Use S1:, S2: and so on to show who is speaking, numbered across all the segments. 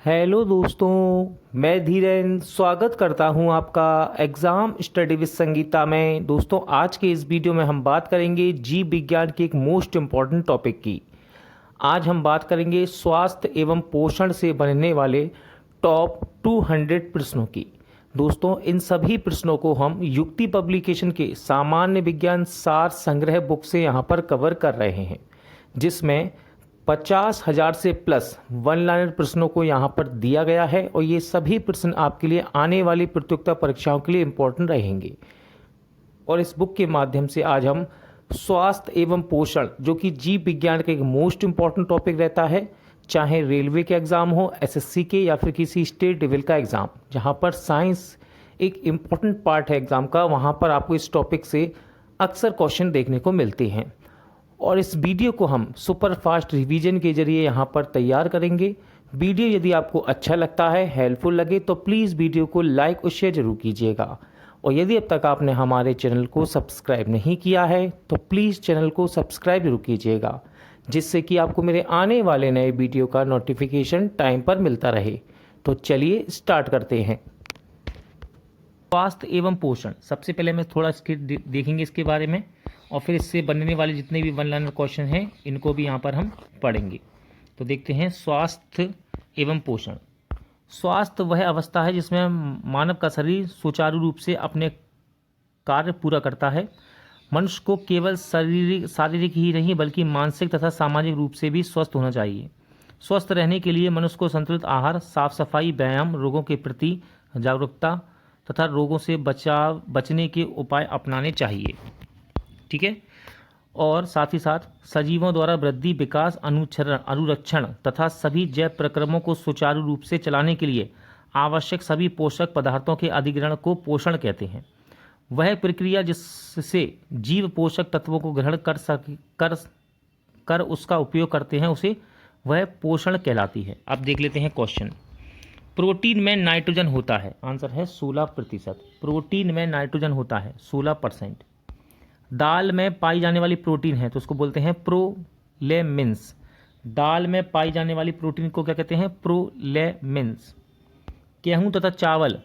S1: Hello दोस्तों, मैं धीरेन स्वागत करता हूं आपका एग्ज़ाम स्टडी विद संगीता में। दोस्तों, आज के इस वीडियो में हम बात करेंगे जीव विज्ञान के एक मोस्ट इम्पॉर्टेंट टॉपिक की। आज हम बात करेंगे स्वास्थ्य एवं पोषण से बनने वाले टॉप 200 प्रश्नों की। दोस्तों, इन सभी प्रश्नों को हम युक्ति पब्लिकेशन के सामान्य विज्ञान सार संग्रह बुक से यहाँ पर कवर कर रहे हैं, जिसमें 50,000 से प्लस वन लाइनर प्रश्नों को यहाँ पर दिया गया है और ये सभी प्रश्न आपके लिए आने वाली प्रतियोगिता परीक्षाओं के लिए इम्पोर्टेंट रहेंगे। और इस बुक के माध्यम से आज हम स्वास्थ्य एवं पोषण, जो कि जीव विज्ञान का एक मोस्ट इम्पॉर्टेंट टॉपिक रहता है, चाहे रेलवे के एग्ज़ाम हो, एसएससी के, या फिर किसी स्टेट लेवल का एग्ज़ाम, जहाँ पर साइंस एक इम्पॉर्टेंट पार्ट है एग्ज़ाम का, वहाँ पर आपको इस टॉपिक से अक्सर क्वेश्चन देखने को मिलते हैं। और इस वीडियो को हम सुपर फास्ट रिवीजन के जरिए यहाँ पर तैयार करेंगे। वीडियो यदि आपको अच्छा लगता है, हेल्पफुल लगे, तो प्लीज़ वीडियो को लाइक और शेयर जरूर कीजिएगा। और यदि अब तक आपने हमारे चैनल को सब्सक्राइब नहीं किया है तो प्लीज़ चैनल को सब्सक्राइब जरूर कीजिएगा, जिससे कि आपको मेरे आने वाले नए वीडियो का नोटिफिकेशन टाइम पर मिलता रहे। तो चलिए स्टार्ट करते हैं। स्वास्थ्य एवं पोषण, सबसे पहले मैं थोड़ा देखेंगे इसके बारे में, और फिर इससे बनने वाले जितने भी वन लाइनर क्वेश्चन हैं इनको भी यहाँ पर हम पढ़ेंगे। तो देखते हैं स्वास्थ्य एवं पोषण। स्वास्थ्य वह अवस्था है जिसमें मानव का शरीर सुचारू रूप से अपने कार्य पूरा करता है। मनुष्य को केवल शारीरिक ही नहीं बल्कि मानसिक तथा सामाजिक रूप से भी स्वस्थ होना चाहिए। स्वस्थ रहने के लिए मनुष्य को संतुलित आहार, साफ सफाई, व्यायाम, रोगों के प्रति जागरूकता तथा रोगों से बचने के उपाय अपनाने चाहिए। ठीक है। और साथ ही साथ सजीवों द्वारा वृद्धि, विकास, अनुरक्षण तथा सभी जैव प्रक्रमों को सुचारू रूप से चलाने के लिए आवश्यक सभी पोषक पदार्थों के अधिग्रहण को पोषण कहते हैं। वह प्रक्रिया जिससे जीव पोषक तत्वों को ग्रहण कर उसका उपयोग करते हैं, उसे वह पोषण कहलाती है। अब देख लेते हैं क्वेश्चन। प्रोटीन में नाइट्रोजन होता है, आंसर है 16%। प्रोटीन में नाइट्रोजन होता है 16%। दाल में पाई जाने वाली प्रोटीन है तो उसको बोलते हैं प्रोलेमिन्स। दाल में पाई जाने वाली प्रोटीन को क्या कहते हैं? प्रोलेमिन्स। गेहूं तथा चावल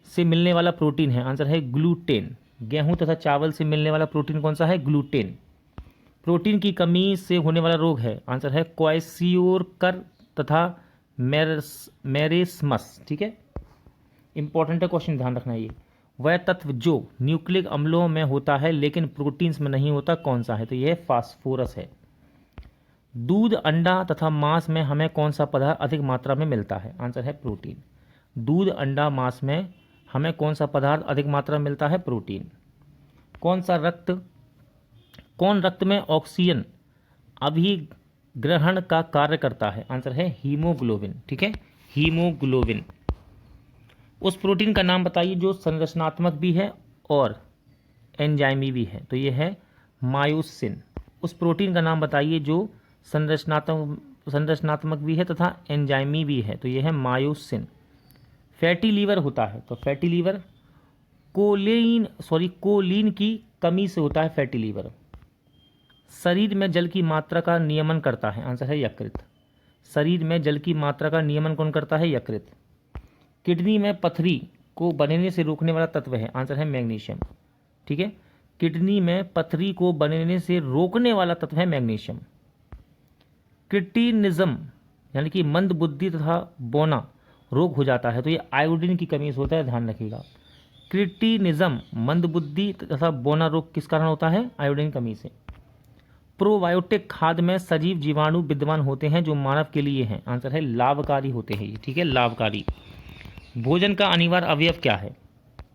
S1: से मिलने वाला प्रोटीन है, आंसर है ग्लूटेन। गेहूं तथा चावल से मिलने वाला प्रोटीन कौन सा है? ग्लूटेन। प्रोटीन की कमी से होने वाला रोग है, आंसर है क्वाइसियोरकर तथा मेरेस्मस। ठीक है, इंपॉर्टेंट है क्वेश्चन, ध्यान रखना। ये वह तत्व जो न्यूक्लिक अम्लों में होता है लेकिन प्रोटीन्स में नहीं होता, कौन सा है? तो यह फास्फोरस है। दूध, अंडा तथा मांस में हमें कौन सा पदार्थ अधिक मात्रा में मिलता है? आंसर है प्रोटीन। दूध, अंडा, मांस में हमें कौन सा पदार्थ अधिक मात्रा में मिलता है? प्रोटीन। कौन रक्त में ऑक्सीजन अभिग्रहण का कार्य करता है? आंसर है हीमोग्लोबिन। ठीक है, हीमोग्लोबिन। उस प्रोटीन का नाम बताइए जो संरचनात्मक भी है और एंजाइमी भी है, तो ये है मायोसिन। उस प्रोटीन का नाम बताइए जो संरचनात्मक भी है तथा एंजाइमी भी है, तो ये है मायोसिन। फैटी लीवर होता है, तो फैटी लीवर कोलिन की कमी से होता है फैटी लीवर। शरीर में जल की मात्रा का नियमन करता है, आंसर है यकृत। शरीर में जल की मात्रा का नियमन कौन करता है? यकृत। किडनी में पथरी को बनने से रोकने वाला तत्व है, आंसर है मैग्नीशियम। ठीक है, किडनी में पथरी को बनने से रोकने वाला तत्व है मैग्नीशियम। क्रिटिनिज्म यानी कि मंद बुद्धि तथा बौना रोग हो जाता है, तो ये आयोडीन की कमी से होता है, ध्यान रखिएगा। क्रिटिनिज्म, मंद बुद्धि तथा बौना रोग किस कारण होता है? आयोडीन कमी से। प्रोबायोटिक खाद्य में सजीव जीवाणु विद्यमान होते हैं जो मानव के लिए हैं, आंसर है लाभकारी होते हैं ये। ठीक है, लाभकारी। भोजन का अनिवार्य अवयव क्या है?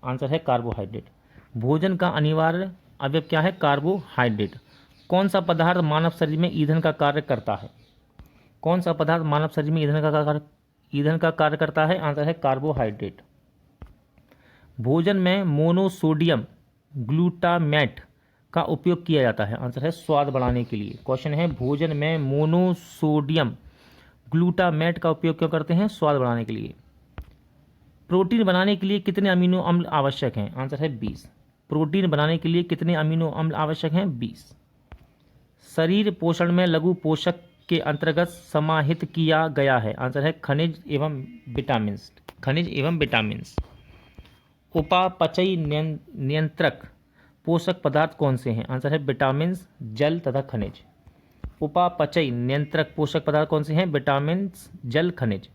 S1: आंसर है कार्बोहाइड्रेट। भोजन का अनिवार्य अवयव क्या है? कार्बोहाइड्रेट। कौन सा पदार्थ मानव शरीर में ईंधन का कार्य करता है? कौन सा पदार्थ मानव शरीर में ईंधन का कार्य करता है? आंसर है कार्बोहाइड्रेट। भोजन में मोनोसोडियम ग्लूटामेट का उपयोग किया जाता है, आंसर है स्वाद बढ़ाने के लिए। क्वेश्चन है, भोजन में मोनोसोडियम ग्लूटामेट का उपयोग क्यों करते हैं? स्वाद बढ़ाने के लिए। प्रोटीन बनाने के लिए कितने अमीनो अम्ल आवश्यक हैं? आंसर है 20। प्रोटीन बनाने के लिए कितने अमीनो अम्ल आवश्यक हैं? 20। शरीर पोषण में लघु पोषक के अंतर्गत समाहित किया गया है? आंसर है खनिज एवं विटामिन्स। खनिज एवं विटामिन्स। उपापचयी नियंत्रक पोषक पदार्थ कौन से हैं? आंसर है विटामिन्स, जल तथा खनिज। उपापचयी नियंत्रक पोषक पदार्थ कौन से हैं? विटामिन्स, जल, खनिज।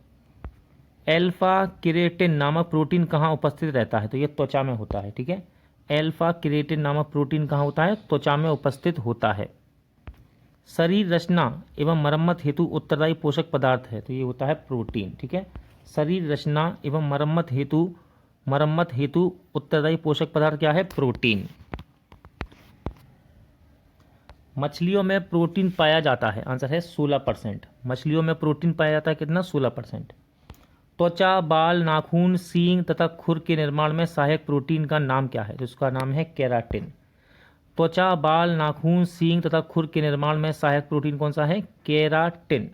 S1: एल्फा किरेटिन नामक प्रोटीन कहाँ उपस्थित रहता है? तो ये त्वचा में होता है, ठीक है। एल्फा किरेटिन नामक प्रोटीन कहाँ होता है? त्वचा में उपस्थित होता है। शरीर रचना एवं मरम्मत हेतु उत्तरदायी पोषक पदार्थ है, तो ये होता है प्रोटीन, ठीक है। शरीर रचना एवं मरम्मत हेतु उत्तरदायी पोषक पदार्थ क्या है? प्रोटीन। मछलियों में प्रोटीन पाया जाता है? आंसर है 16%। मछलियों में प्रोटीन पाया जाता है कितना? 16%। त्वचा, बाल, नाखून, सींग तथा खुर के निर्माण में सहायक प्रोटीन का नाम क्या है? तो इसका नाम है केराटिन। त्वचा, बाल, नाखून, सींग तथा खुर के निर्माण में सहायक प्रोटीन कौन सा है? केराटिन।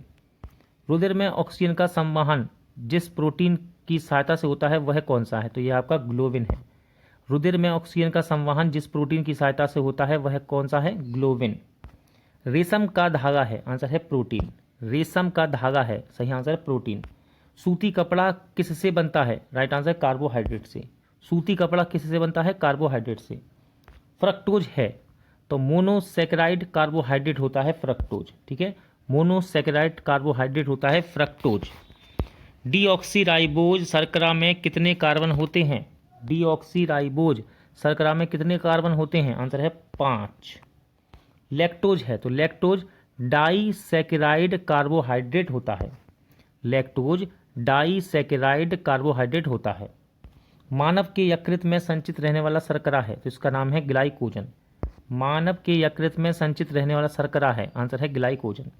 S1: रुधिर में ऑक्सीजन का संवहन जिस प्रोटीन की सहायता से होता है वह कौन सा है? तो यह आपका ग्लोबिन है। रुधिर में ऑक्सीजन का संवहन जिस प्रोटीन की सहायता से होता है वह कौन सा है? ग्लोबिन। रेशम का धागा है? आंसर है प्रोटीन। रेशम का धागा है, सही आंसर है प्रोटीन। सूती कपड़ा किससे बनता है? राइट आंसर कार्बोहाइड्रेट से। सूती कपड़ा किससे बनता है? कार्बोहाइड्रेट से। फ्रक्टोज है तो मोनोसैकेराइड कार्बोहाइड्रेट होता है फ्रक्टोज, ठीक है। मोनोसैकेराइड कार्बोहाइड्रेट होता है फ्रक्टोज। डीऑक्सीराइबोज शर्करा में कितने कार्बन होते हैं? डीऑक्सीराइबोज शर्करा में कितने कार्बन होते हैं? आंसर है 5। लैक्टोज है तो लैक्टोज डाइसैकेराइड कार्बोहाइड्रेट होता है। लैक्टोज डाइसैकेराइड कार्बोहाइड्रेट होता है। मानव के यकृत में संचित रहने वाला शर्करा है तो इसका नाम है ग्लाइकोजन। मानव के यकृत में संचित रहने वाला शर्करा है, आंसर है ग्लाइकोजन।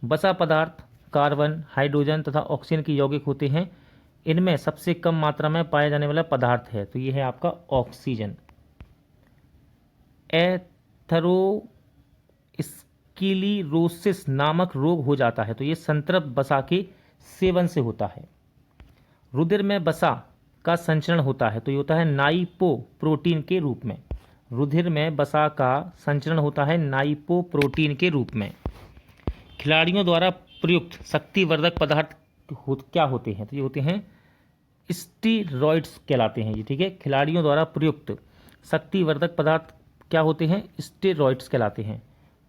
S1: वसा पदार्थ कार्बन, हाइड्रोजन तथा ऑक्सीजन के यौगिक होते हैं। इनमें सबसे कम मात्रा में पाया जाने वाला पदार्थ है तो ये है आपका ऑक्सीजन। एथेरोस्क्लेरोसिस नामक रोग हो जाता है तो ये संतृप्त वसा के सेवन से होता है। रुधिर में वसा का संचरण होता है तो ये होता है नाइपोप्रोटीन के रूप में। रुधिर में वसा का संचरण होता है नाइपोप्रोटीन के रूप में। खिलाड़ियों द्वारा प्रयुक्त शक्तिवर्धक पदार्थ क्या होते हैं? तो ये होते हैं स्टीरॉइड्स कहलाते हैं ये, ठीक है। खिलाड़ियों द्वारा प्रयुक्त शक्तिवर्धक पदार्थ क्या होते हैं? स्टेरॉइड्स कहलाते हैं।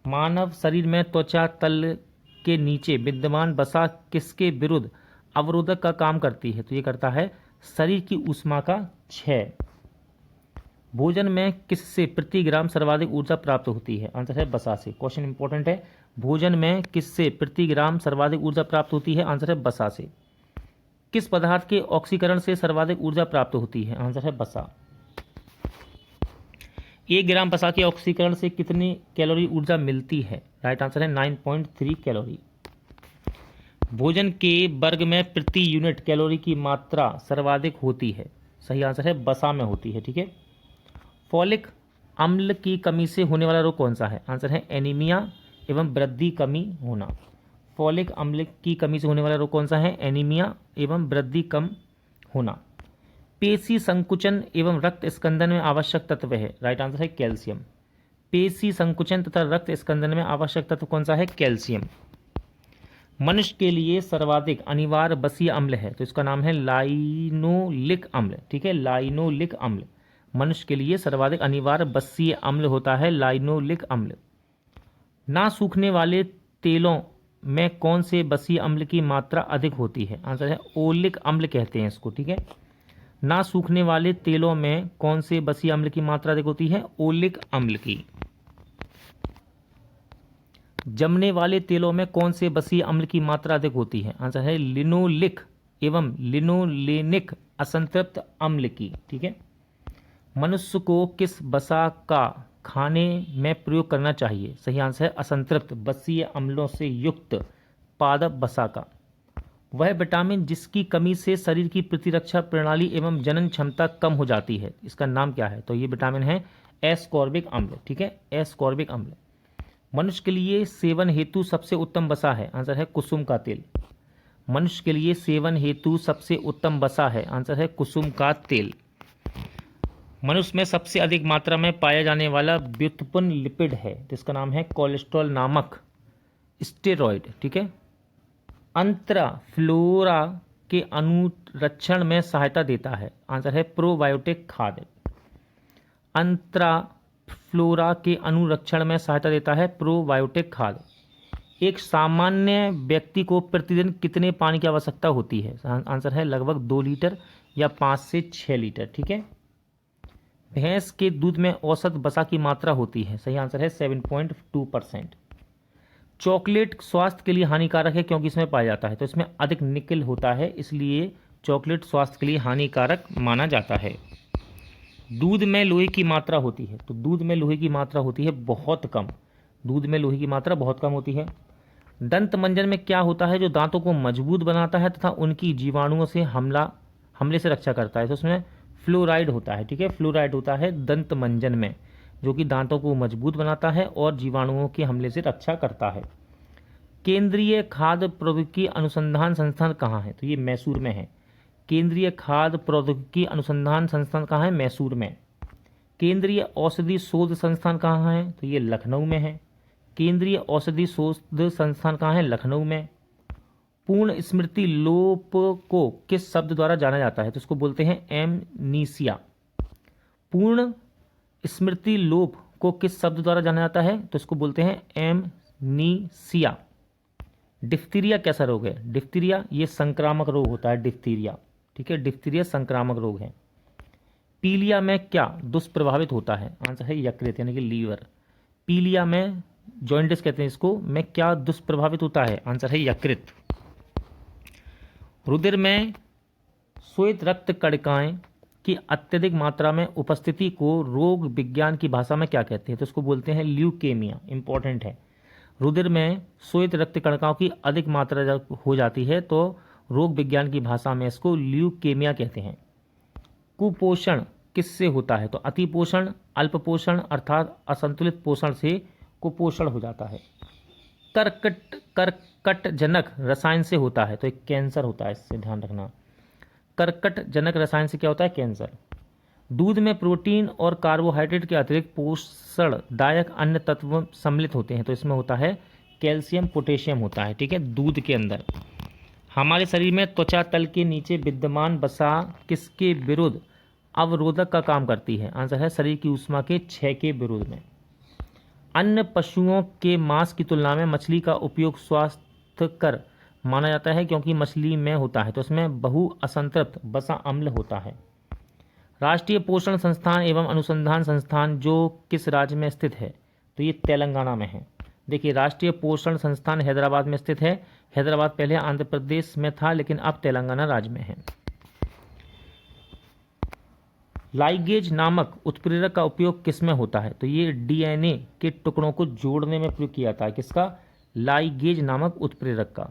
S1: मानव शरीर में त्वचा तल के नीचे विद्यमान वसा किसके विरुद्ध अवरोधक का काम करती है? तो ये करता है शरीर की ऊष्मा का क्षय। भोजन में किससे प्रति ग्राम सर्वाधिक ऊर्जा प्राप्त होती है? आंसर है वसा से। क्वेश्चन इंपॉर्टेंट है। भोजन में किससे प्रति ग्राम सर्वाधिक ऊर्जा प्राप्त होती है? आंसर है वसा से। किस पदार्थ के ऑक्सीकरण से सर्वाधिक ऊर्जा प्राप्त होती है? आंसर है वसा। 1 ग्राम वसा के ऑक्सीकरण से कितनी कैलोरी ऊर्जा मिलती है? राइट आंसर है 9.3 कैलोरी। भोजन के वर्ग में प्रति यूनिट कैलोरी की मात्रा सर्वाधिक होती है, सही आंसर है वसा में होती है, ठीक है। फॉलिक अम्ल की कमी से होने वाला रोग कौन सा है? आंसर है एनीमिया एवं वृद्धि कमी होना। फॉलिक अम्ल की कमी से होने वाला रोग कौन सा है? एनीमिया एवं वृद्धि कम होना। पेशी संकुचन एवं रक्त स्कंदन में आवश्यक तत्व है, राइट आंसर है कैल्शियम। पेशी संकुचन तथा रक्त स्कंदन में आवश्यक तत्व कौन सा है? कैल्शियम। मनुष्य के लिए सर्वाधिक अनिवार्य बसीय अम्ल है तो इसका नाम है लाइनोलिक अम्ल, ठीक है। लाइनोलिक अम्ल मनुष्य के लिए सर्वाधिक अनिवार्य बसीय अम्ल होता है लाइनोलिक अम्ल। ना सूखने वाले तेलों में कौन से बसीय अम्ल की मात्रा अधिक होती है? आंसर है ओलिक अम्ल कहते हैं इसको, ठीक है। ना सूखने वाले तेलों में कौन से बसीय अम्ल की मात्रा अधिक होती है? ओलिक अम्ल की। जमने वाले तेलों में कौन से बसीय अम्ल की मात्रा अधिक होती है? आंसर है लिनोलिक एवं लिनोलेनिक असंतृप्त अम्ल की, ठीक है। मनुष्य को किस वसा का खाने में प्रयोग करना चाहिए? सही आंसर है असंतृप्त बसीय अम्लों से युक्त पादप वसा का। वह विटामिन जिसकी कमी से शरीर की प्रतिरक्षा प्रणाली एवं जनन क्षमता कम हो जाती है, इसका नाम क्या है? तो ये विटामिन है एस्कॉर्बिक अम्ल, ठीक है। एस्कॉर्बिक अम्ल। मनुष्य के लिए सेवन हेतु सबसे उत्तम वसा है, आंसर है कुसुम का तेल। मनुष्य के लिए सेवन हेतु सबसे उत्तम वसा है, आंसर है कुसुम का तेल। मनुष्य में सबसे अधिक मात्रा में पाया जाने वाला व्युत्पन्न लिपिड है जिसका नाम है कोलेस्ट्रॉल नामक स्टेरॉइड, ठीक है। अंतरा फ्लोरा के अनुरक्षण में सहायता देता है, आंसर है प्रोबायोटिक खाद्य। अंतरा फ्लोरा के अनुरक्षण में सहायता देता है प्रोबायोटिक खाद्य। एक सामान्य व्यक्ति को प्रतिदिन कितने पानी की आवश्यकता होती है, आंसर है लगभग 2 लीटर या 5 से 6 लीटर, ठीक है। भैंस के दूध में औसत वसा की मात्रा होती है, सही आंसर है 7.2%। चॉकलेट स्वास्थ्य के लिए हानिकारक है क्योंकि इसमें पाया जाता है, तो इसमें अधिक निकल होता है, इसलिए चॉकलेट स्वास्थ्य के लिए हानिकारक माना जाता है। दूध में लोहे की मात्रा होती है, तो दूध में लोहे की मात्रा होती है बहुत कम, दूध में लोहे की मात्रा बहुत कम होती है। दंत मंजन में क्या होता है जो दांतों को मजबूत बनाता है तथा उनकी जीवाणुओं से हमले से रक्षा करता है, तो उसमें फ्लोराइड होता है, ठीक है। फ्लोराइड होता है दंत मंजन में, जो कि दांतों को मजबूत बनाता है और जीवाणुओं के हमले से रक्षा करता है। केंद्रीय खाद्य प्रौद्योगिकी अनुसंधान संस्थान कहाँ है, तो ये मैसूर में है। केंद्रीय खाद्य प्रौद्योगिकी अनुसंधान संस्थान कहाँ है, मैसूर में। केंद्रीय औषधि शोध संस्थान कहाँ है, तो ये लखनऊ में है। केंद्रीय औषधि शोध संस्थान कहाँ है, लखनऊ में। पूर्ण स्मृति लोप को किस शब्द द्वारा जाना जाता है, तो इसको बोलते हैं एमनीसिया। पूर्ण स्मृति लोप को किस शब्द द्वारा जाना जाता है, तो इसको बोलते हैं एमनीसिया। डिप्थीरिया कैसा रोग है, डिप्थीरिया ये संक्रामक रोग होता है, डिप्थीरिया, ठीक है। डिप्थीरिया संक्रामक रोग है। पीलिया में क्या दुष्प्रभावित होता है, आंसर है यकृत यानी कि लीवर। पीलिया में जॉइंटिस कहते हैं इसको, में क्या दुष्प्रभावित होता है, आंसर है यकृत। रुधिर में श्वेत रक्त कणिकाएं की अत्यधिक मात्रा में उपस्थिति को रोग विज्ञान की भाषा में क्या कहते हैं, तो इसको बोलते हैं ल्यूकेमिया। इंपॉर्टेंट है, रुधिर में श्वेत रक्त कणिकाओं की अधिक मात्रा जब हो जाती है तो रोग विज्ञान की भाषा में इसको ल्यूकेमिया कहते हैं। कुपोषण किससे होता है, तो अतिपोषण, अल्पपोषण अर्थात असंतुलित पोषण से कुपोषण हो जाता है। कर्कटजनक रसायन से होता है, तो एक कैंसर होता है, इससे ध्यान रखना। कर्कटजनक रसायन से क्या होता है, कैंसर। दूध में प्रोटीन और कार्बोहाइड्रेट के अतिरिक्त पोषणदायक अन्य तत्व सम्मिलित होते हैं, तो इसमें होता है कैल्शियम, पोटेशियम होता है, ठीक है, दूध के अंदर। हमारे शरीर में त्वचा तल के नीचे विद्यमान वसा किसके विरुद्ध अवरोधक का काम करती है, आंसर है शरीर की ऊष्मा के क्षय के विरोध में। अन्य पशुओं के मांस की तुलना में मछली का उपयोग स्वास्थ्यकर माना जाता है क्योंकि मछली में होता है, तो इसमें बहुअसंतृप्त वसा अम्ल होता है। राष्ट्रीय पोषण संस्थान एवं अनुसंधान संस्थान जो किस राज्य में स्थित है, तो ये तेलंगाना में है। देखिए, राष्ट्रीय पोषण संस्थान हैदराबाद में स्थित है। हैदराबाद पहले आंध्र प्रदेश में था लेकिन अब तेलंगाना राज्य में है। लाइगेज नामक उत्प्रेरक का उपयोग किस में होता है, तो ये डीएनए के टुकड़ों को जोड़ने में प्रयोग किया जाता है। किसका, लाइगेज नामक उत्प्रेरक का।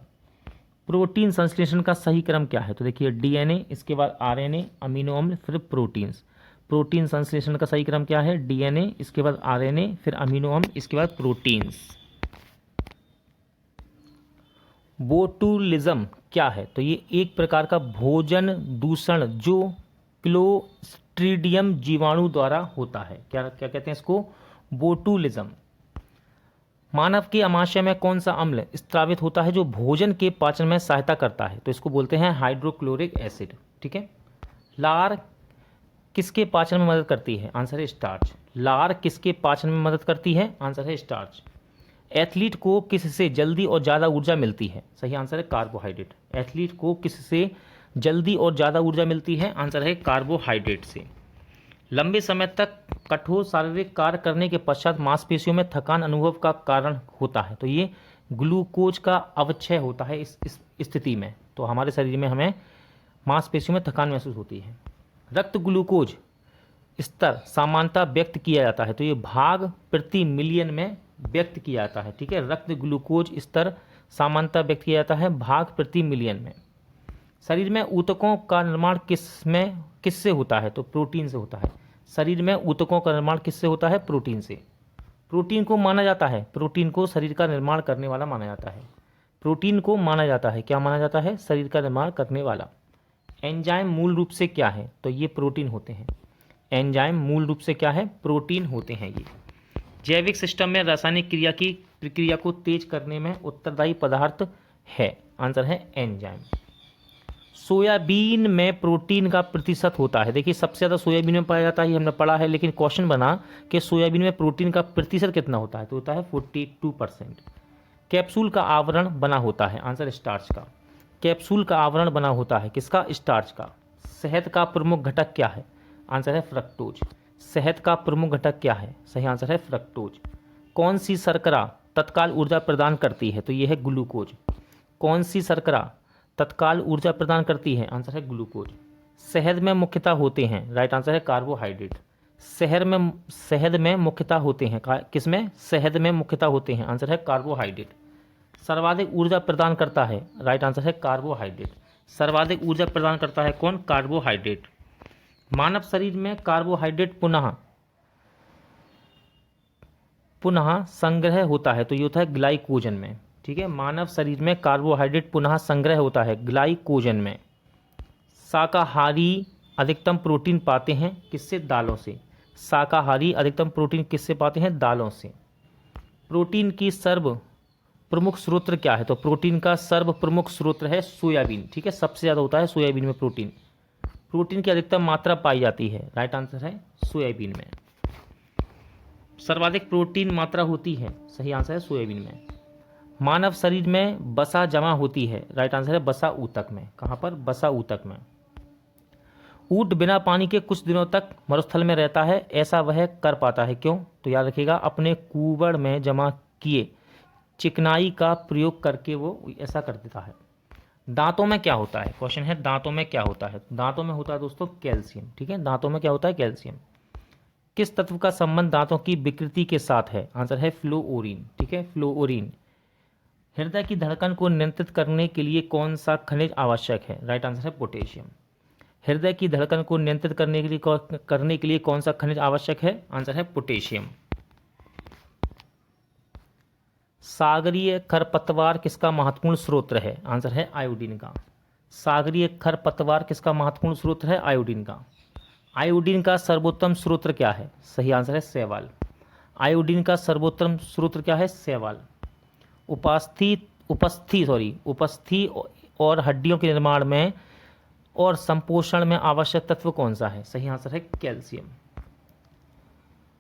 S1: प्रोटीन संश्लेषण का सही क्रम क्या है, तो देखिए डीएनए, इसके बाद आरएनए, अमीनो अम्ल, फिर प्रोटीन्स। प्रोटीन संश्लेषण का सही क्रम क्या है, डीएनए, इसके बाद आरएनए, फिर अमीनो अम्ल, इसके बाद प्रोटीन्स। बोटुलिज्म क्या है, तो ये एक प्रकार का भोजन दूषण जो क्लोस्ट्रीडियम जीवाणु द्वारा होता है। क्या क्या कहते हैं इसको, बोटुलिज्म। मानव के आमाशय में कौन सा अम्ल स्रावित होता है जो भोजन के पाचन में सहायता करता है, तो इसको बोलते हैं हाइड्रोक्लोरिक एसिड, ठीक है। लार किसके पाचन में मदद करती है, आंसर है स्टार्च। लार किसके पाचन में मदद करती है, आंसर है स्टार्च। एथलीट को किससे जल्दी और ज़्यादा ऊर्जा मिलती है, सही आंसर है कार्बोहाइड्रेट। एथलीट को किससे जल्दी और ज़्यादा ऊर्जा मिलती है, आंसर है कार्बोहाइड्रेट से। लंबे समय तक कठोर शारीरिक कार्य करने के पश्चात मांसपेशियों में थकान अनुभव का कारण होता है, तो ये ग्लूकोज का अवक्षय होता है इस स्थिति में, तो हमारे शरीर में हमें मांसपेशियों में थकान महसूस होती है। रक्त ग्लूकोज स्तर सामान्यतः व्यक्त किया जाता है, तो ये भाग प्रति मिलियन में व्यक्त किया जाता है, ठीक है। रक्त ग्लूकोज स्तर सामान्यतः व्यक्त किया जाता है भाग प्रति मिलियन में। शरीर में ऊतकों का निर्माण किससे होता है, तो प्रोटीन से होता है। शरीर में ऊतकों का निर्माण किससे होता है, प्रोटीन से। प्रोटीन को माना जाता है, प्रोटीन को शरीर का निर्माण करने वाला माना जाता है। प्रोटीन को माना जाता है, क्या माना जाता है, शरीर का निर्माण करने वाला। एंजाइम मूल रूप से क्या है, तो ये प्रोटीन होते हैं। एंजाइम मूल रूप से क्या है, प्रोटीन होते हैं ये। जैविक सिस्टम में रासायनिक क्रिया की प्रक्रिया को तेज करने में उत्तरदायी पदार्थ है? आंसर है एंजाइम। सोयाबीन में प्रोटीन का प्रतिशत होता है, देखिए सबसे ज़्यादा सोयाबीन में पाया जाता है, ये हमने पढ़ा है, लेकिन क्वेश्चन बना कि सोयाबीन में प्रोटीन का प्रतिशत कितना होता है, तो होता है 42%। कैप्सूल का आवरण बना होता है, आंसर स्टार्च का। कैप्सूल का आवरण बना होता है किसका? स्टार्च का। शहद का प्रमुख घटक क्या है? आंसर है फ्रक्टोज। शहद का प्रमुख घटक क्या है? सही आंसर है फ्रक्टोज। कौन सी शर्करा तत्काल ऊर्जा प्रदान करती है? तो यह है ग्लूकोज। कौन सी शर्करा तत्काल ऊर्जा प्रदान करती है? आंसर है ग्लूकोज। शहद में मुख्यतः होते हैं, राइट आंसर है कार्बोहाइड्रेट। शहद में मुख्यतः होते हैं, किसमें? शहद में मुख्यतः होते हैं, आंसर है कार्बोहाइड्रेट। सर्वाधिक ऊर्जा प्रदान करता है, राइट आंसर है कार्बोहाइड्रेट। सर्वाधिक ऊर्जा प्रदान करता है कौन? कार्बोहाइड्रेट। मानव शरीर में कार्बोहाइड्रेट पुनः संग्रह होता है, तो ये होता है ग्लाइकोजन में। ठीक है, मानव शरीर में कार्बोहाइड्रेट पुनः संग्रह होता है ग्लाइकोजन में। शाकाहारी अधिकतम प्रोटीन पाते हैं किससे? दालों से। शाकाहारी अधिकतम प्रोटीन किससे पाते हैं? दालों से। प्रोटीन की सर्व प्रमुख स्रोत क्या है? तो प्रोटीन का सर्व प्रमुख स्रोत है सोयाबीन। ठीक है, सबसे ज़्यादा होता है सोयाबीन में प्रोटीन। प्रोटीन की अधिकतम मात्रा पाई जाती है, राइट आंसर है सोयाबीन में। सर्वाधिक प्रोटीन मात्रा होती है, सही आंसर है सोयाबीन में। मानव शरीर में बसा जमा होती है, राइट आंसर है बसा ऊतक में। कहाँ पर? बसा ऊतक में। ऊंट बिना पानी के कुछ दिनों तक मरुस्थल में रहता है, ऐसा वह कर पाता है, क्यों? तो याद रखिएगा, अपने कूबड़ में जमा किए चिकनाई का प्रयोग करके वो ऐसा कर देता है। दांतों में क्या होता है? क्वेश्चन है दांतों में क्या होता है? दांतों में होता है दोस्तों कैल्शियम। ठीक है, दांतों में क्या होता है? कैल्शियम। किस तत्व का संबंध दांतों की विकृति के साथ है? आंसर है फ्लोओरिन। ठीक है, फ्लोओरिन। हृदय की धड़कन को नियंत्रित करने के लिए कौन सा खनिज आवश्यक है? राइट आंसर है पोटेशियम। हृदय की धड़कन को नियंत्रित करने के लिए कौन सा खनिज आवश्यक है? आंसर है पोटेशियम। सागरीय खरपतवार किसका महत्वपूर्ण स्रोत है? आंसर है आयोडीन का। सागरीय खरपतवार किसका महत्वपूर्ण स्रोत है? आयोडीन का। आयोडीन का सर्वोत्तम स्रोत क्या है? सही आंसर है शैवाल। आयोडीन का सर्वोत्तम स्रोत क्या है? शैवाल। उपस्थि और हड्डियों के निर्माण में और संपोषण में आवश्यक तत्व कौन सा है? सही आंसर है कैल्शियम।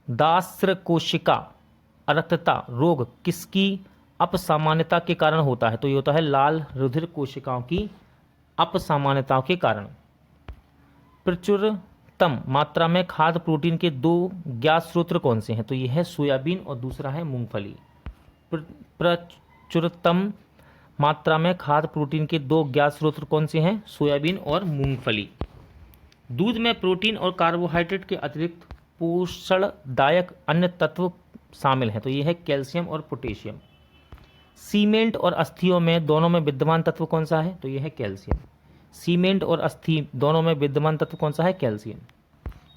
S1: दास्य कोशिका अरक्तता रोग किसकी अपसामान्यता के कारण होता है? तो ये होता है लाल रुधिर कोशिकाओं की अपसामान्यता के कारण। प्रचुरतम मात्रा में खाद्य प्रोटीन के दो ज्ञात स्रोत कौन से हैं? तो ये है सोयाबीन और दूसरा है मूंगफली। प्रचुरतम मात्रा में खाद्य प्रोटीन के दो ज्ञात स्रोत कौन से हैं? सोयाबीन और मूंगफली। दूध में प्रोटीन और कार्बोहाइड्रेट के अतिरिक्त पोषणदायक अन्य तत्व शामिल हैं, तो ये है कैल्शियम और पोटेशियम। सीमेंट और अस्थियों में दोनों में विद्यमान तत्व कौन सा है? तो ये है कैल्शियम। सीमेंट और अस्थि दोनों में विद्यमान तत्व कौन सा है? कैल्शियम।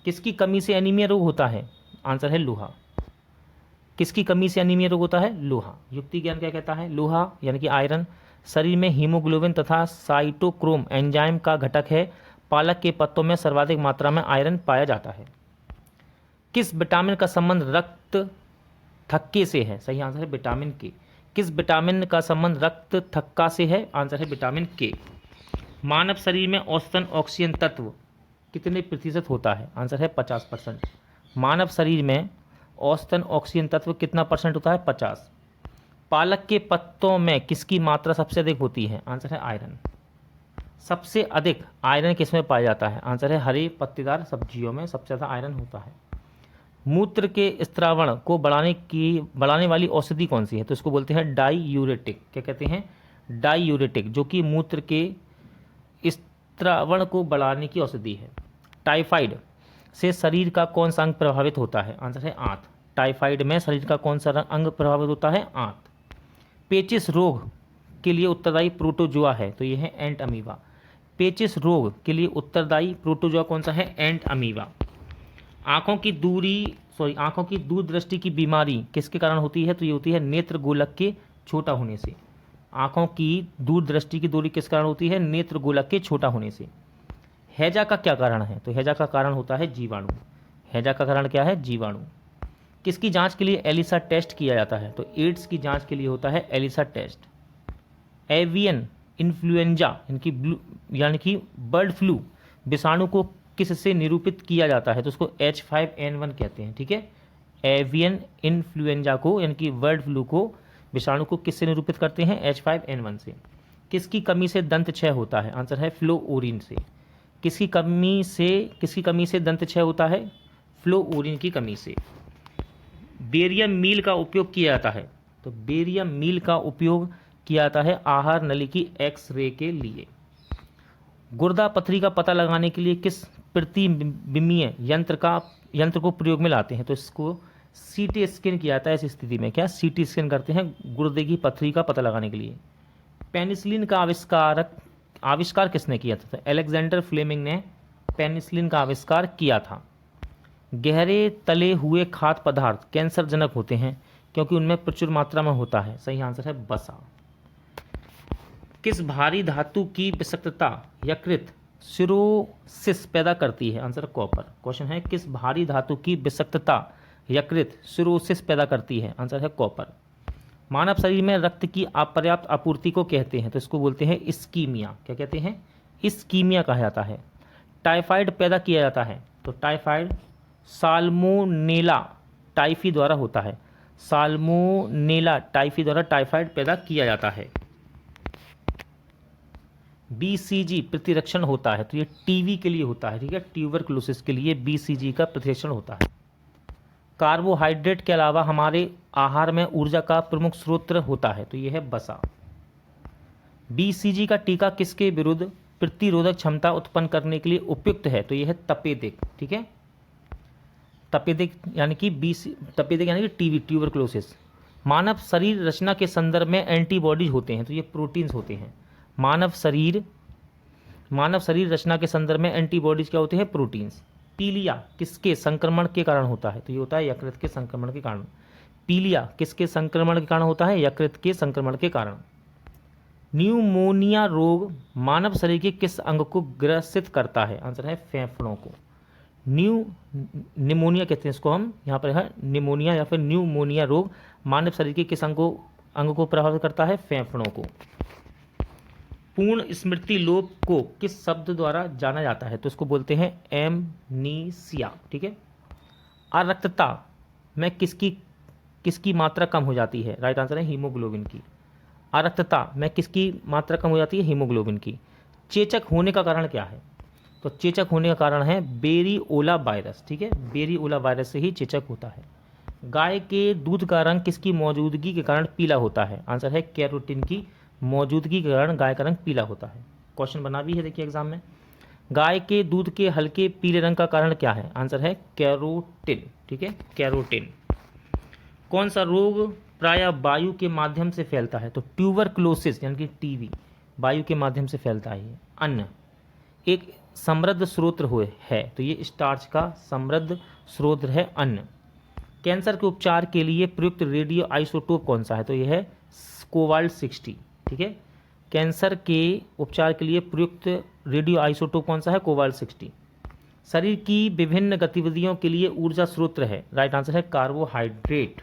S1: किसकी कमी से एनीमिया रोग होता है? आंसर है लोहा। किसकी कमी से एनीमिया रोग होता है? लोहा। युक्ति ज्ञान क्या कहता है? लोहा यानी कि आयरन शरीर में हीमोग्लोबिन तथा साइटोक्रोम एंजाइम का घटक है। पालक के पत्तों में सर्वाधिक मात्रा में आयरन पाया जाता है। किस विटामिन का संबंध रक्त थक्के से है? सही आंसर है विटामिन के। किस विटामिन का संबंध रक्त थक्का से है? आंसर है विटामिन के। मानव शरीर में औसतन ऑक्सीजन तत्व कितने प्रतिशत होता है? आंसर है 50%। मानव शरीर में औसतन ऑक्सीजन तत्व कितना परसेंट होता है? 50। पालक के पत्तों में किसकी मात्रा सबसे अधिक होती है? आंसर है आयरन। सबसे अधिक आयरन किसमें पाया जाता है? आंसर है हरे पत्तेदार सब्जियों में सबसे ज़्यादा आयरन होता है। मूत्र के स्त्रावण को बढ़ाने वाली औषधि कौन सी है? तो इसको बोलते हैं डाईयूरेटिक। क्या कहते हैं? डाईयूरेटिक, जो कि मूत्र के स्त्रावण को बढ़ाने की औषधि है। टाइफाइड से शरीर का कौन सा अंग प्रभावित होता है? आंसर है आंत। टाइफाइड में शरीर का कौन सा अंग प्रभावित होता है? आंत। पेचिस रोग के लिए उत्तरदायी प्रोटोजोआ है, तो ये है एंट अमीबा। पेचिस रोग के लिए उत्तरदायी प्रोटोजोआ कौन सा है? एंट अमीबा। आंखों की दूर दृष्टि की बीमारी किसके कारण होती है? तो ये होती है नेत्र गोलक के छोटा होने से। आंखों की दूर दृष्टि की दूरी किस कारण होती है? नेत्र गोलक के छोटा होने से। हैजा का क्या कारण है? तो हैजा का कारण होता है जीवाणु। हैजा का कारण क्या है? जीवाणु। किसकी जांच के लिए एलिसा टेस्ट किया जाता है? तो एड्स की जांच के लिए होता है एलिसा टेस्ट। एवियन इन्फ्लुएंजा यानी कि बर्ड फ्लू विषाणु को किससे निरूपित किया जाता है? तो उसको H5N1 कहते हैं, ठीक है। एवियन इन्फ्लुएंजा को यानी कि बर्ड फ्लू को विषाणु को किससे निरूपित करते हैं? H5N1 से। किसकी कमी से दंत क्षय होता है? आंसर है फ्लोओरिन से। किसकी कमी से दंत क्षय होता है? फ्लोओरिन की कमी से। बेरियम मील का उपयोग किया जाता है? तो बेरियम मील का उपयोग किया जाता है आहार नली की एक्सरे के लिए। गुर्दा पथरी का पता लगाने के लिए किस प्रतिबिंबीय यंत्र को प्रयोग में लाते हैं? तो इसको सीटी स्कैन किया जाता है। इस स्थिति में क्या सीटी स्कैन करते हैं गुर्दे की पथरी का पता लगाने के लिए। पेनिसिलिन का आविष्कार किसने किया था? अलेक्जेंडर फ्लेमिंग ने पेनिसिलिन का आविष्कार किया था। गहरे तले हुए खाद्य पदार्थ कैंसरजनक होते हैं क्योंकि उनमें प्रचुर मात्रा में होता है। सही आंसर है बसा। किस भारी धातु की विषाक्तता यकृत सिरोसिस पैदा करती है? Answer copper. क्वेश्चन है किस भारी धातु की विषाक्तता यकृत सिरोसिस पैदा करती है? आंसर है कॉपर। मानव शरीर में रक्त की अपर्याप्त आपूर्ति को कहते हैं? तो इसको बोलते हैं इस्कीमिया। क्या कहते हैं? इस्कीमिया कहा जाता है। टाइफाइड पैदा किया जाता है? तो टाइफाइड साल्मोनेला टाइफी द्वारा होता है। साल्मोनेला टाइफी द्वारा टाइफाइड पैदा किया जाता है। बीसीजी प्रतिरक्षण होता है? तो ये टीवी के लिए होता है, ठीक है। ट्यूबरकुलोसिस के लिए बीसीजी का प्रतिरक्षण होता है। कार्बोहाइड्रेट के अलावा हमारे आहार में ऊर्जा का प्रमुख स्रोत होता है? तो यह है बसा। बीसीजी का टीका किसके विरुद्ध प्रतिरोधक क्षमता उत्पन्न करने के लिए उपयुक्त है? तो यह है तपेदिक, ठीक है। तपेदिक यानी कि टीबी ट्यूबरकुलोसिस। मानव शरीर रचना के संदर्भ में एंटीबॉडीज होते हैं? तो ये प्रोटीन्स होते हैं। मानव शरीर रचना के संदर्भ में एंटीबॉडीज क्या होते हैं? प्रोटीन्स। पीलिया किसके संक्रमण के कारण होता है? तो ये होता है यकृत के संक्रमण के कारण। पीलिया किसके संक्रमण के कारण होता है? यकृत के संक्रमण के कारण। न्यूमोनिया रोग मानव शरीर के किस अंग को ग्रसित करता है? आंसर है फेफड़ों को। निमोनिया कहते हैं इसको हम, यहाँ पर है निमोनिया या फिर न्यूमोनिया रोग मानव शरीर के किस अंग को प्रभावित करता है? फेफड़ों को। पूर्ण स्मृति लोप को किस शब्द द्वारा जाना जाता है? तो इसको बोलते हैं एमनीसिया, ठीक है। अरक्तता में किसकी मात्रा कम हो जाती है? राइट आंसर है हीमोग्लोबिन की। अरक्तता में किसकी मात्रा कम हो जाती है? हीमोग्लोबिन की। चेचक होने का कारण क्या है? तो चेचक होने का कारण है बेरिओला वायरस, ठीक है। बेरिओला वायरस से ही चेचक होता है। गाय के दूध का रंग किसकी मौजूदगी के कारण पीला होता है? आंसर है कैरोटीन की मौजूदगी के कारण गाय का रंग पीला होता है। क्वेश्चन बना भी है, देखिए एग्जाम में। गाय के दूध के हल्के पीले रंग का कारण क्या है? आंसर है कैरोटीन, ठीक है, कैरोटीन। कौन सा रोग प्रायः वायु के माध्यम से फैलता है? तो ट्यूबरकुलोसिस यानी कि टीबी वायु के माध्यम से फैलता है। अन्न एक समृद्ध स्रोत है, तो ये स्टार्च का समृद्ध स्रोत है अन्न। कैंसर के उपचार के लिए प्रयुक्त रेडियो आइसोटोप कौन सा है? तो यह है कोबाल्ट 60, ठीक है। कैंसर के उपचार के लिए प्रयुक्त रेडियो आइसोटोप कौन सा है? कोबाल्ट 60। शरीर की विभिन्न गतिविधियों के लिए ऊर्जा स्रोत है? राइट आंसर है कार्बोहाइड्रेट।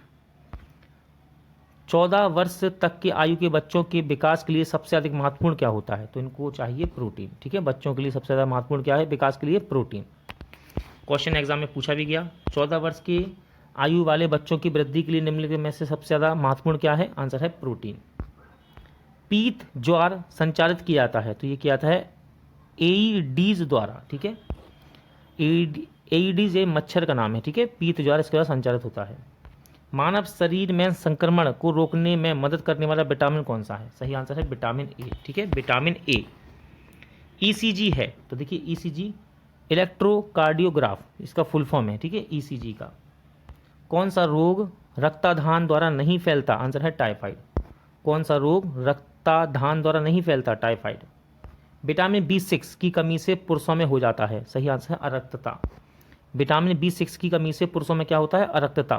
S1: 14 वर्ष तक की आयु के बच्चों के विकास के लिए सबसे अधिक महत्वपूर्ण क्या होता है? तो इनको चाहिए प्रोटीन, ठीक है। बच्चों के लिए सबसे ज़्यादा महत्वपूर्ण क्या है विकास के लिए? प्रोटीन। क्वेश्चन एग्जाम में पूछा भी गया। 14 वर्ष की आयु वाले बच्चों की वृद्धि के लिए निम्नलिखित में से सबसे ज़्यादा महत्वपूर्ण क्या है? आंसर है प्रोटीन। पीत ज्वार संचालित किया जाता है? तो ये किया जाता है एईडीज द्वारा, ठीक है। एईडीज ये मच्छर का नाम है, ठीक है। पीत ज्वार इसके द्वारा संचालित होता है। मानव शरीर में संक्रमण को रोकने में मदद करने वाला विटामिन कौन सा है? सही आंसर है विटामिन ए, ठीक है, विटामिन ए। ईसीजी है, तो देखिए ईसीजी इलेक्ट्रोकार्डियोग्राफ इसका फुल फॉर्म है, ठीक है, ईसीजी का। कौन सा रोग रक्ताधान द्वारा नहीं फैलता? आंसर है टाइफाइड। कौन सा रोग रक्ताधान द्वारा नहीं फैलता? टाइफाइड। विटामिन B6 की कमी से पुरुषों में हो जाता है? सही आंसर है अरक्तता। विटामिन B6 की कमी से पुरुषों में क्या होता है? अरक्तता।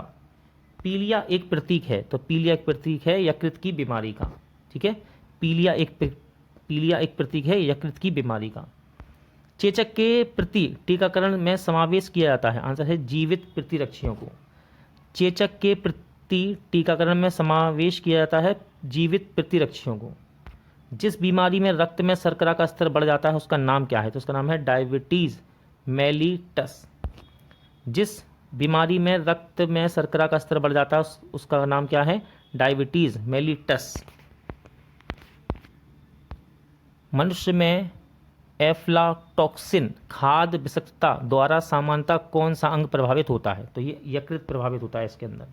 S1: पीलिया एक प्रतीक है, तो पीलिया एक प्रतीक है यकृत की बीमारी का, ठीक है। पीलिया एक प्रतीक है यकृत की बीमारी का। चेचक के प्रति टीकाकरण में समावेश किया जाता है? आंसर है जीवित प्रतिरक्षियों को। चेचक के प्रति टीकाकरण में समावेश किया जाता है जीवित प्रतिरक्षियों को। जिस बीमारी में रक्त में शर्करा का स्तर बढ़ जाता है उसका नाम क्या है? तो उसका नाम है डायबिटीज़ मेलिटस। जिस बीमारी में रक्त में शर्करा का स्तर बढ़ जाता है उसका नाम क्या है? Diabetes mellitus. मनुष्य में एफ्लाटॉक्सिन खाद्य विषाक्तता द्वारा सामान्यतः कौन सा अंग प्रभावित होता है? तो ये यकृत प्रभावित होता है इसके अंदर।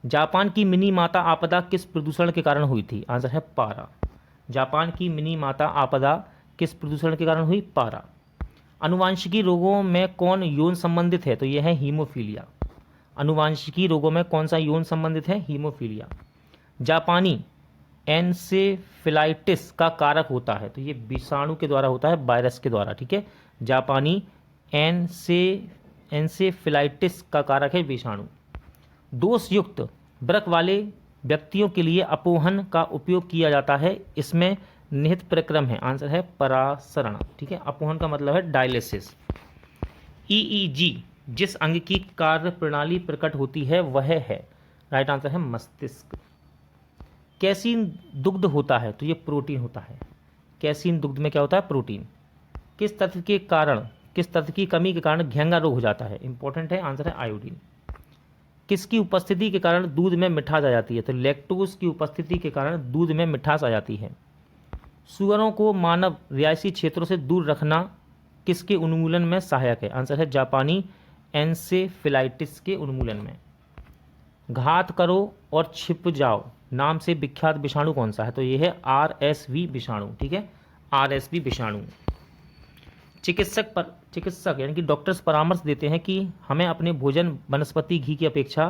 S1: जापान की मिनी माता आपदा किस प्रदूषण के कारण हुई थी? आंसर है पारा। जापान की मिनी माता आपदा किस प्रदूषण के कारण हुई? पारा। आनुवांशिकी रोगों में कौन यौन संबंधित है? तो यह है हीमोफीलिया। आनुवांशिकी रोगों में कौन सा यौन संबंधित है? हीमोफीलिया। जापानी एन्सेफेलाइटिस का कारक होता है? तो ये विषाणु के द्वारा होता है, वायरस के द्वारा। ठीक है, जापानी एन्सेफेलाइटिस का कारक है विषाणु। दोषयुक्त वृक्क वाले व्यक्तियों के लिए अपोहन का उपयोग किया जाता है, इसमें निहित प्रक्रम है। आंसर है परासरण। ठीक है, अपोहन का मतलब है डायलिसिस। ईईजी जिस अंग की कार्य प्रणाली प्रकट होती है वह है? राइट आंसर है मस्तिष्क। कैसीन दुग्ध होता है? तो ये प्रोटीन होता है। कैसीन दुग्ध में क्या होता है? प्रोटीन। किस तत्व की कमी के कारण घेंगा रोग हो जाता है? इंपॉर्टेंट है, आंसर है आयोडीन। किसकी उपस्थिति के कारण दूध में मिठास आ जाती है? तो लैक्टोज की उपस्थिति के कारण दूध में मिठास आ जाती है। सुअरों को मानव रिहायशी क्षेत्रों से दूर रखना किसके उन्मूलन में सहायक है? आंसर है जापानी एन्सेफेलाइटिस के उन्मूलन में। घात करो और छिप जाओ नाम से विख्यात विषाणु कौन सा है? तो ये है RSV विषाणु। ठीक है, RSV विषाणु। चिकित्सक यानी कि डॉक्टर्स परामर्श देते हैं कि हमें अपने भोजन वनस्पति घी की अपेक्षा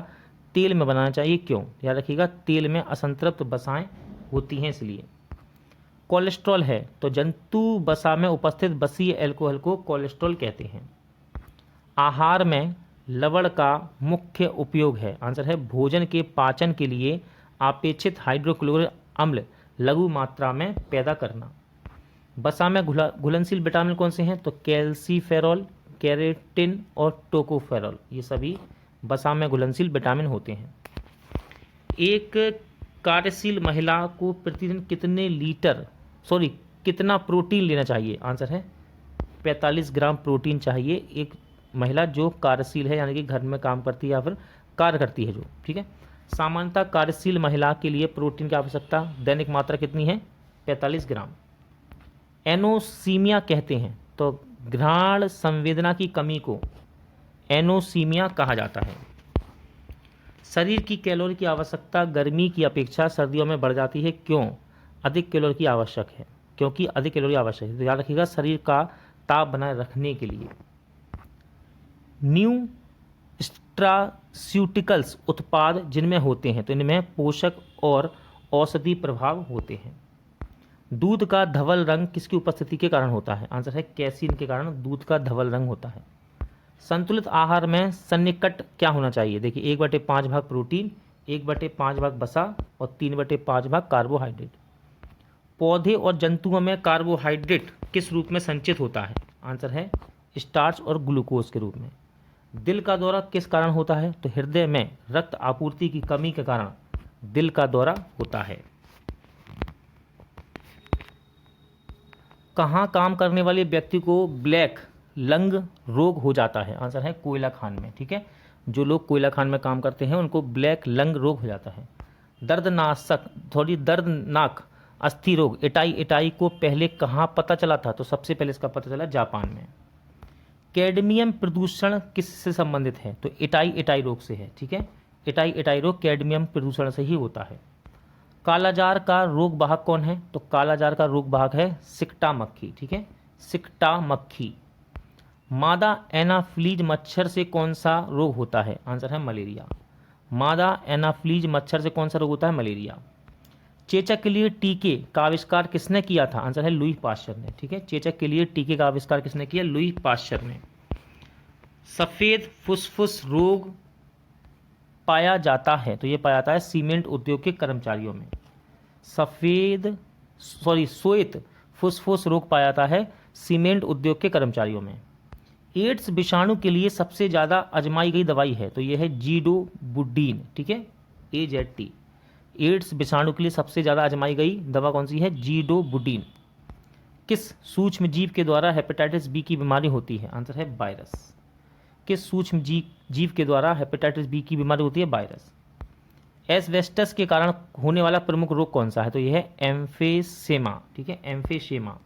S1: तेल में बनाना चाहिए। क्यों? याद रखिएगा, तेल में असंतृप्त वसाएं होती हैं इसलिए। कोलेस्ट्रॉल है तो जंतु वसा में उपस्थित बसीय अल्कोहल को कोलेस्ट्रॉल कहते हैं। आहार में लवण का मुख्य उपयोग है? आंसर है भोजन के पाचन के लिए अपेक्षित हाइड्रोक्लोरिक अम्ल लघु मात्रा में पैदा करना। वसा में घुलनशील विटामिन कौन से हैं? तो कैल्सीफेरॉल, केराटिन और टोकोफेरॉल, ये सभी वसा में घुलनशील विटामिन होते हैं। एक कार्यशील महिला को प्रतिदिन कितना प्रोटीन लेना चाहिए? आंसर है 45 ग्राम प्रोटीन चाहिए एक महिला जो कार्यशील है, यानी कि घर में काम करती है या फिर कार्य करती है जो। ठीक है, सामान्यतः कार्यशील महिला के लिए प्रोटीन की आवश्यकता दैनिक मात्रा कितनी है? 45 ग्राम। एनोसीमिया कहते हैं तो घ्राण संवेदना की कमी को एनोसीमिया कहा जाता है। शरीर की कैलोरी की आवश्यकता गर्मी की अपेक्षा सर्दियों में बढ़ जाती है। क्यों? अधिक कैलोरी की आवश्यक है, क्योंकि अधिक कैलोरी आवश्यक है। तो याद रखिएगा, शरीर का ताप बनाए रखने के लिए। न्यूट्रास्यूटिकल्स उत्पाद जिनमें होते हैं तो इनमें पोषक और औषधि प्रभाव होते हैं। दूध का धवल रंग किसकी उपस्थिति के कारण होता है? आंसर है कैसीन के कारण दूध का धवल रंग होता है। संतुलित आहार में सन्निकट क्या होना चाहिए? देखिए, 1/5 भाग प्रोटीन, 1/5 भाग वसा और 3/5 भाग कार्बोहाइड्रेट। पौधे और जंतुओं में कार्बोहाइड्रेट किस रूप में संचित होता है? आंसर है स्टार्च और ग्लूकोज के रूप में। दिल का दौरा किस कारण होता है? तो हृदय में रक्त आपूर्ति की कमी के कारण दिल का दौरा होता है। कहाँ काम करने वाले व्यक्ति को ब्लैक लंग रोग हो जाता है? आंसर है कोयला खान में। ठीक है, जो लोग कोयला खान में काम करते हैं उनको ब्लैक लंग रोग हो जाता है। दर्दनाक अस्थि रोग इटाई को पहले कहाँ पता चला था? तो सबसे पहले इसका पता चला जापान में। कैडमियम प्रदूषण किससे संबंधित है? तो इटाई रोग से है। ठीक है, इटाई रोग कैडमियम प्रदूषण से ही होता है। कालाजार का रोग वाहक कौन है? तो कालाजार का रोग वाहक है सिकटा मक्खी। ठीक है, सिकटा मक्खी। मादा एनाफ्लीज मच्छर से कौन सा रोग होता है? आंसर है मलेरिया। मादा एनाफ्लीज मच्छर से कौन सा रोग होता है? मलेरिया। चेचक के लिए टीके का आविष्कार किसने किया था? आंसर है लुई पाश्चर ने। ठीक है, चेचक के लिए टीके का आविष्कार किसने किया? लुई पाश्चर ने। सफेद फुसफुस रोग पाया जाता है तो ये पाया जाता है सीमेंट उद्योग के कर्मचारियों में। श्वेत फुसफुस रोग पाया जाता है सीमेंट उद्योग के कर्मचारियों में। एड्स विषाणु के लिए सबसे ज़्यादा आजमाई गई दवाई है तो यह है जीडोबुडीन, ठीक है, AZT। एड्स विषाणु के लिए सबसे ज़्यादा आजमाई गई दवा कौन सी है? जीडोबुडीन। किस सूक्ष्म जीव के द्वारा हेपेटाइटिस बी की बीमारी होती है? आंसर है वायरस। किस सूक्ष्म जीव के द्वारा हेपेटाइटिस बी की बीमारी होती है? वायरस। एस्बेस्टस के कारण होने वाला प्रमुख रोग कौन सा है? तो यह है एम्फेसेमा, ठीक है, एम्फेसेमा।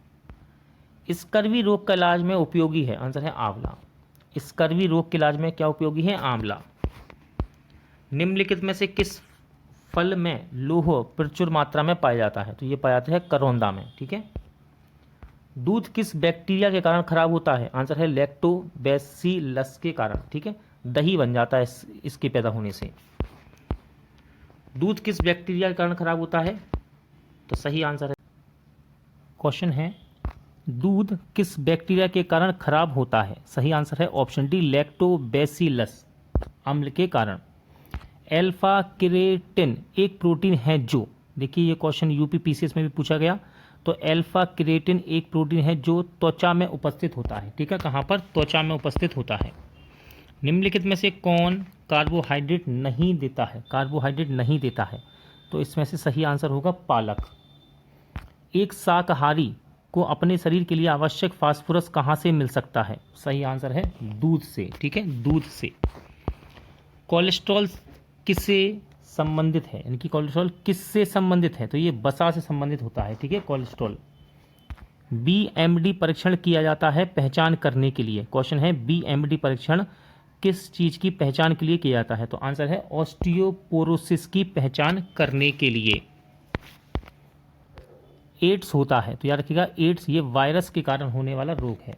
S1: स्कर्वी रोग का इलाज में उपयोगी है? आंसर है आंवला। स्कर्वी रोग के इलाज में क्या उपयोगी है? आंवला। निम्नलिखित में से किस फल में लोह प्रचुर मात्रा में पाया जाता है? तो ये पाया जाता है करौंदा में, ठीक है। दूध किस बैक्टीरिया के कारण खराब होता है? आंसर है लैक्टोबैसिलस के कारण, ठीक है, दही बन जाता है इसके पैदा होने से। दूध किस बैक्टीरिया के कारण खराब होता है? तो सही आंसर है, क्वेश्चन है दूध किस बैक्टीरिया के कारण खराब होता है? सही आंसर है ऑप्शन डी, लैक्टोबैसिलस अम्ल के कारण। एल्फा केरेटिन एक प्रोटीन है जो, देखिए ये क्वेश्चन यूपी पीसीएस में भी पूछा गया, तो एल्फा केरेटिन एक प्रोटीन है जो त्वचा में उपस्थित होता है, ठीक है, कहाँ पर? त्वचा में उपस्थित होता है। निम्नलिखित में से कौन कार्बोहाइड्रेट नहीं देता है? कार्बोहाइड्रेट नहीं देता है, तो इसमें से सही आंसर होगा पालक। एक शाकाहारी को अपने शरीर के लिए आवश्यक फास्फोरस कहाँ से मिल सकता है? सही आंसर है दूध से, ठीक है, दूध से। कोलेस्ट्रॉल किससे संबंधित है? यानी कि कोलेस्ट्रॉल किससे संबंधित है? तो ये वसा से संबंधित होता है, ठीक है, कोलेस्ट्रॉल। BMD परीक्षण किया जाता है पहचान करने के लिए। क्वेश्चन है BMD परीक्षण किस चीज की पहचान के लिए किया जाता है? तो आंसर है ऑस्टियोपोरोसिस की पहचान करने के लिए। एड्स होता है, तो याद रखिएगा एड्स ये वायरस के कारण होने वाला रोग है।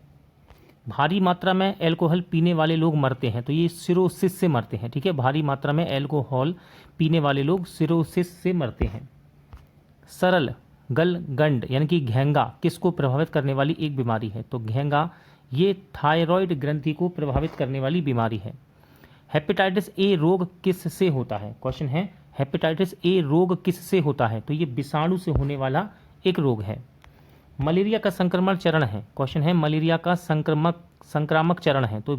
S1: भारी मात्रा में अल्कोहल पीने वाले लोग मरते हैं, तो ये सिरोसिस से मरते हैं, ठीक है, भारी मात्रा में अल्कोहल पीने वाले लोग सिरोसिस से मरते हैं। सरल गलगंड यानी कि घेंगा किसको प्रभावित करने वाली एक बीमारी है? तो घेंगा ये थायराइड ग्रंथि को प्रभावित करने वाली बीमारी है। हेपेटाइटिस ए रोग किससे होता है? क्वेश्चन है हेपेटाइटिस ए रोग किससे होता है? तो ये विषाणु से होने वाला एक रोग है। मलेरिया का संक्रमण चरण है? क्वेश्चन है मलेरिया का संक्रामक चरण है, तो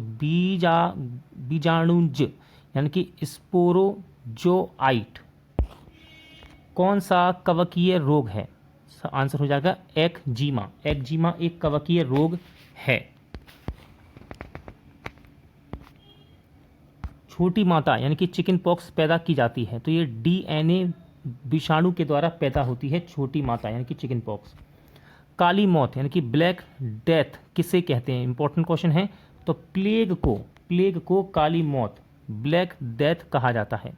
S1: बीजाणुज यानी कि स्पोरोजोआइट कौन सा कवकीय रोग है? आंसर हो जाएगा एक्जिमा। एक्जिमा एक कवकीय रोग है। छोटी माता यानी कि चिकन पॉक्स पैदा की जाती है, तो ये DNA विषाणु के द्वारा पैदा होती है छोटी माता यानी कि चिकन पॉक्स। काली मौत यानी कि ब्लैक डेथ किसे कहते हैं? इंपॉर्टेंट क्वेश्चन है। तो प्लेग को काली मौत ब्लैक डेथ कहा जाता है।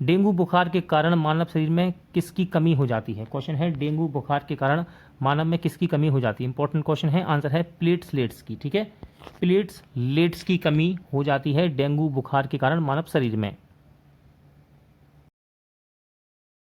S1: डेंगू बुखार के कारण मानव शरीर में किसकी कमी हो जाती है? क्वेश्चन है डेंगू बुखार के कारण मानव में किसकी कमी हो जाती है? इंपॉर्टेंट क्वेश्चन है, आंसर है प्लेटलेट्स की, ठीक है, प्लेटलेट्स की कमी हो जाती है डेंगू बुखार के कारण मानव शरीर में।